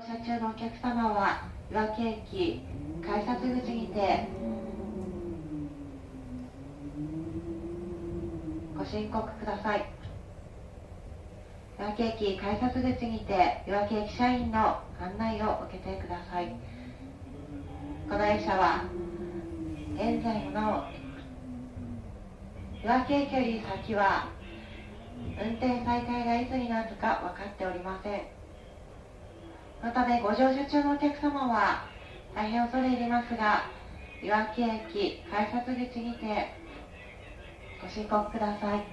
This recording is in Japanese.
車中のお客様はいわき駅改札口にてご申告ください。いわき駅改札口にていわき駅社員の案内を受けてください。この列車は現在もなおいわき駅より先は運転再開がいつになるか分かっておりません。そのためご乗車中のお客様は大変恐れ入りますが、いわき駅改札口にてご申告ください。